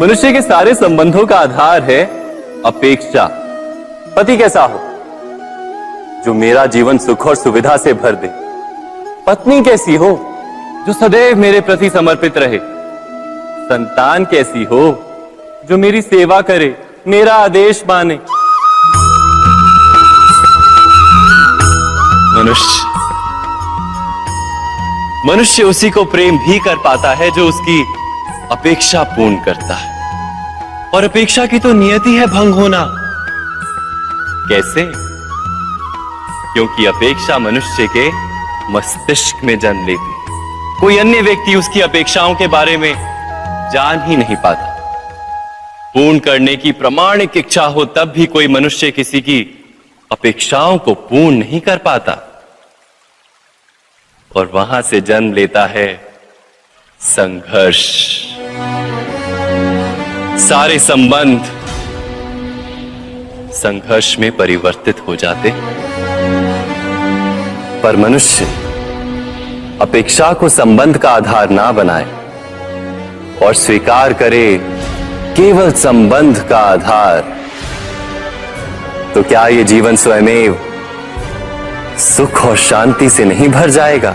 मनुष्य के सारे संबंधों का आधार है अपेक्षा। पति कैसा हो जो मेरा जीवन सुख और सुविधा से भर दे। पत्नी कैसी हो जो सदैव मेरे प्रति समर्पित रहे। संतान कैसी हो जो मेरी सेवा करे, मेरा आदेश माने। मनुष्य उसी को प्रेम भी कर पाता है जो उसकी अपेक्षा पूर्ण करता है। और अपेक्षा की तो नियति है भंग होना। कैसे? क्योंकि अपेक्षा मनुष्य के मस्तिष्क में जन्म लेती है। कोई अन्य व्यक्ति उसकी अपेक्षाओं के बारे में जान ही नहीं पाता। पूर्ण करने की प्रामाणिक इच्छा हो तब भी कोई मनुष्य किसी की अपेक्षाओं को पूर्ण नहीं कर पाता। और वहां से जन्म लेता है संघर्ष। सारे संबंध संघर्ष में परिवर्तित हो जाते। पर मनुष्य अपेक्षा को संबंध का आधार ना बनाए और स्वीकार करे केवल संबंध का आधार, तो क्या ये जीवन स्वयमेव सुख और शांति से नहीं भर जाएगा?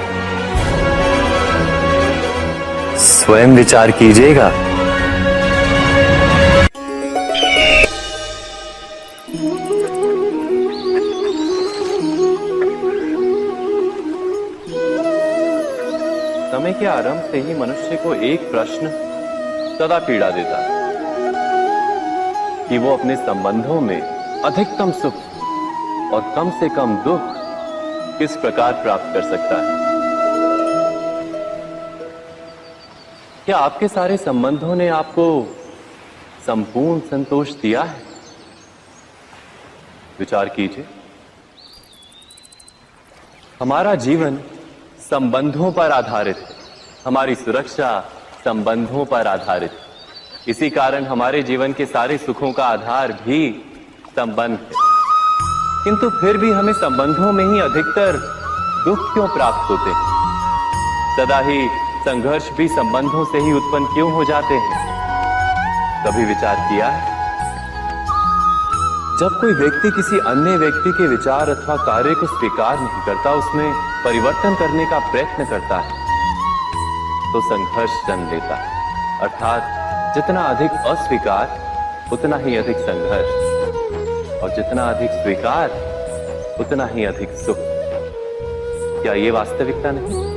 स्वयं विचार कीजिएगा। समय के आरंभ से ही मनुष्य को एक प्रश्न सदा पीड़ा देता है कि वो अपने संबंधों में अधिकतम सुख और कम से कम दुख किस प्रकार प्राप्त कर सकता है। क्या आपके सारे संबंधों ने आपको संपूर्ण संतोष दिया है? विचार कीजिए। हमारा जीवन संबंधों पर आधारित है। हमारी सुरक्षा संबंधों पर आधारित है। इसी कारण हमारे जीवन के सारे सुखों का आधार भी संबंध है। किंतु फिर भी हमें संबंधों में ही अधिकतर दुख क्यों प्राप्त होते हैं? सदा ही संघर्ष भी संबंधों से ही उत्पन्न क्यों हो जाते हैं? कभी विचार किया है? जब कोई व्यक्ति किसी अन्य व्यक्ति के विचार अथवा कार्य को स्वीकार नहीं करता, उसमें परिवर्तन करने का प्रयत्न करता है, तो संघर्ष जन्म लेता है। अर्थात जितना अधिक अस्वीकार उतना ही अधिक संघर्ष, और जितना अधिक स्वीकार उतना ही अधिक सुख। क्या ये वास्तविकता नहीं?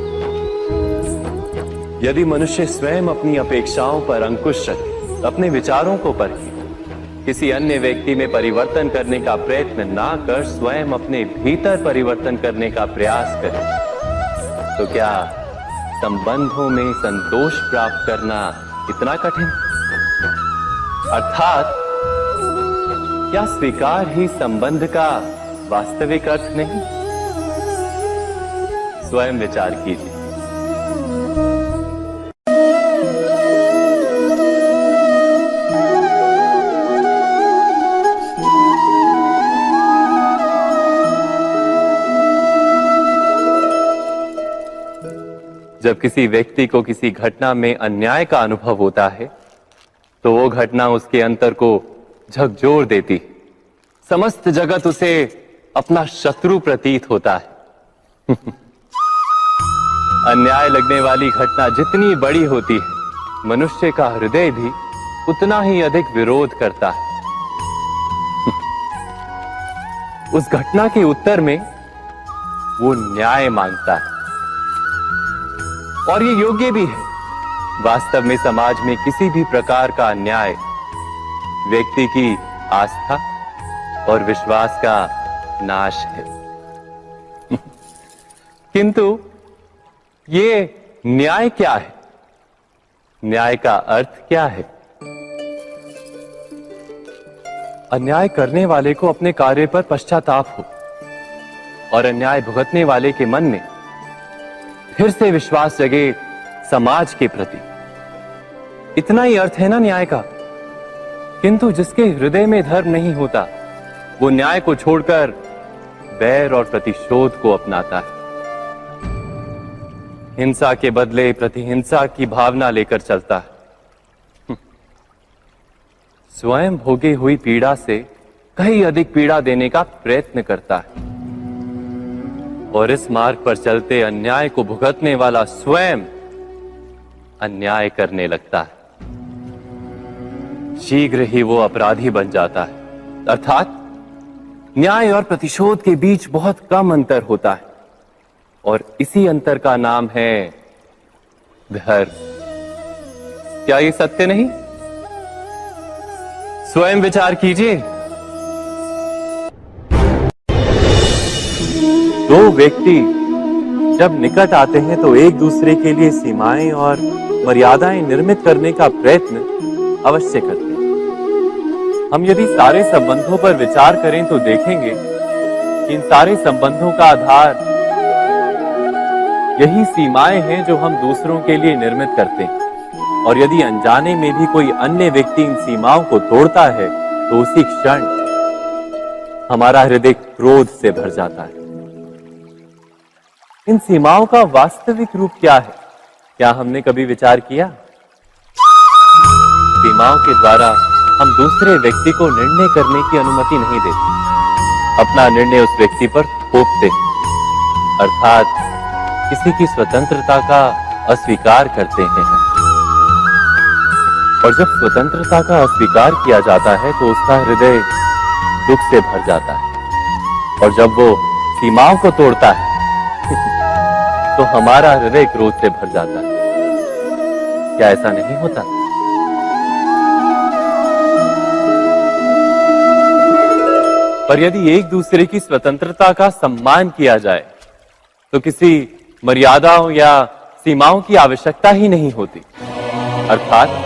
यदि मनुष्य स्वयं अपनी अपेक्षाओं पर अंकुश रखे, अपने विचारों को परखे, किसी अन्य व्यक्ति में परिवर्तन करने का प्रयत्न ना कर स्वयं अपने भीतर परिवर्तन करने का प्रयास करे, तो क्या संबंधों में संतोष प्राप्त करना इतना कठिन? अर्थात क्या स्वीकार ही संबंध का वास्तविक अर्थ नहीं? स्वयं विचार कीजिए। जब किसी व्यक्ति को किसी घटना में अन्याय का अनुभव होता है, तो वो घटना उसके अंतर को झकझोर देती। समस्त जगत उसे अपना शत्रु प्रतीत होता है। अन्याय लगने वाली घटना जितनी बड़ी होती है, मनुष्य का हृदय भी उतना ही अधिक विरोध करता है। उस घटना के उत्तर में वो न्याय मांगता है, और ये योग्य भी है। वास्तव में समाज में किसी भी प्रकार का अन्याय व्यक्ति की आस्था और विश्वास का नाश है। किंतु ये न्याय क्या है? न्याय का अर्थ क्या है? अन्याय करने वाले को अपने कार्य पर पश्चाताप हो और अन्याय भुगतने वाले के मन में फिर से विश्वास जगे समाज के प्रति। इतना ही अर्थ है ना न्याय का। किंतु जिसके हृदय में धर्म नहीं होता, वो न्याय को छोड़कर बैर और प्रतिशोध को अपनाता है। हिंसा के बदले प्रतिहिंसा की भावना लेकर चलता है। स्वयं भोगी हुई पीड़ा से कहीं अधिक पीड़ा देने का प्रयत्न करता है और इस मार्ग पर चलते अन्याय को भुगतने वाला स्वयं अन्याय करने लगता है। शीघ्र ही वो अपराधी बन जाता है, अर्थात न्याय और प्रतिशोध के बीच बहुत कम अंतर होता है और इसी अंतर का नाम है धर्म। क्या ये सत्य नहीं? स्वयं विचार कीजिए। दो व्यक्ति जब निकट आते हैं तो एक दूसरे के लिए सीमाएं और मर्यादाएं निर्मित करने का प्रयत्न अवश्य करते हैं। हम यदि सारे संबंधों पर विचार करें तो देखेंगे कि इन सारे संबंधों का आधार यही सीमाएं हैं जो हम दूसरों के लिए निर्मित करते हैं। और यदि अनजाने में भी कोई अन्य व्यक्ति इन सीमाओं को तोड़ता है तो उसी क्षण हमारा हृदय क्रोध से भर जाता है। इन सीमाओं का वास्तविक रूप क्या है? क्या हमने कभी विचार किया? सीमाओं के द्वारा हम दूसरे व्यक्ति को निर्णय करने की अनुमति नहीं देते, अपना निर्णय उस व्यक्ति पर थोपते, अर्थात किसी की स्वतंत्रता का अस्वीकार करते हैं। और जब स्वतंत्रता का अस्वीकार किया जाता है तो उसका हृदय दुख से भर जाता है और जब वो सीमाओं को तोड़ता है तो हमारा हृदय क्रोध से भर जाता है। क्या ऐसा नहीं होता? पर यदि एक दूसरे की स्वतंत्रता का सम्मान किया जाए तो किसी मर्यादाओं या सीमाओं की आवश्यकता ही नहीं होती। अर्थात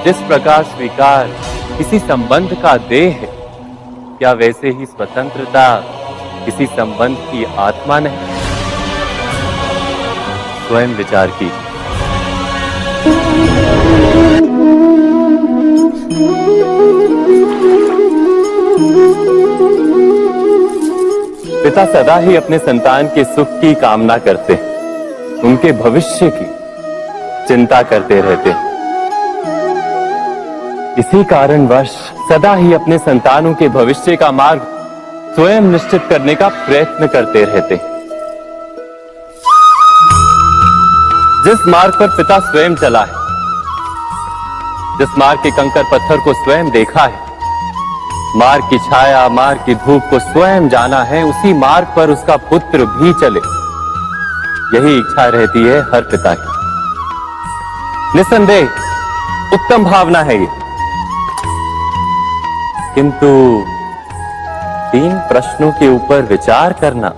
जिस प्रकार स्वीकार किसी संबंध का देह है, क्या वैसे ही स्वतंत्रता किसी संबंध की आत्मा नहीं? स्वयं विचार कीजिए। पिता सदा ही अपने संतान के सुख की कामना करते हैं, उनके भविष्य की चिंता करते रहते हैं। इसी कारणवश सदा ही अपने संतानों के भविष्य का मार्ग स्वयं निश्चित करने का प्रयत्न करते रहते हैं। जिस मार्ग पर पिता स्वयं चला है, जिस मार्ग के कंकर पत्थर को स्वयं देखा है, मार्ग की छाया, मार्ग की धूप को स्वयं जाना है, उसी मार्ग पर उसका पुत्र भी चले, यही इच्छा रहती है हर पिता की। निस्संदेह उत्तम भावना है ये, किंतु 3 प्रश्नों के ऊपर विचार करना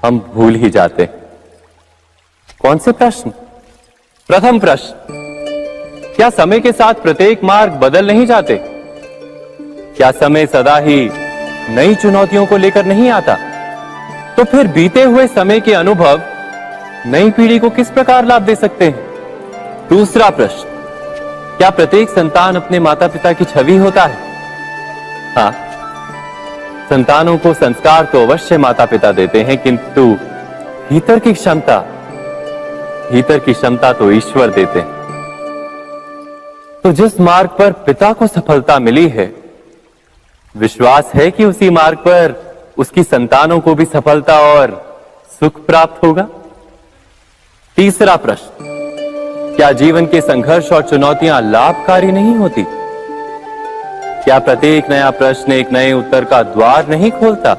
हम भूल ही जाते हैं। कौन से प्रश्न? प्रथम प्रश्न, क्या समय के साथ प्रत्येक मार्ग बदल नहीं जाते? क्या समय सदा ही नई चुनौतियों को लेकर नहीं आता? तो फिर बीते हुए समय के अनुभव नई पीढ़ी को किस प्रकार लाभ दे सकते हैं? दूसरा प्रश्न, क्या प्रत्येक संतान अपने माता पिता की छवि होता है? हाँ, संतानों को संस्कार तो अवश्य माता पिता देते हैं, किंतु भीतर की क्षमता तो ईश्वर देते हैं। तो जिस मार्ग पर पिता को सफलता मिली है, विश्वास है कि उसी मार्ग पर उसकी संतानों को भी सफलता और सुख प्राप्त होगा। तीसरा प्रश्न, क्या जीवन के संघर्ष और चुनौतियां लाभकारी नहीं होती? क्या प्रत्येक नया प्रश्न एक नए उत्तर का द्वार नहीं खोलता?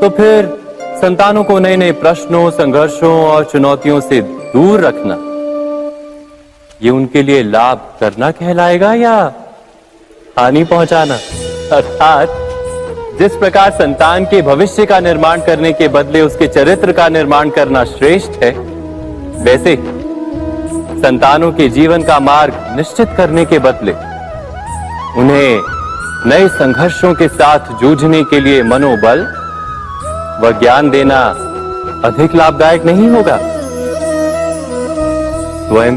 तो फिर संतानों को नए नए प्रश्नों, संघर्षों और चुनौतियों से दूर रखना, ये उनके लिए लाभ करना कहलाएगा या हानि पहुंचाना? अर्थात जिस प्रकार संतान के भविष्य का निर्माण करने के बदले उसके चरित्र का निर्माण करना श्रेष्ठ है, वैसे संतानों के जीवन का मार्ग निश्चित करने के बदले उन्हें नए संघर्षों के साथ जूझने के लिए मनोबल व ज्ञान देना अधिक लाभदायक नहीं होगा? स्वयं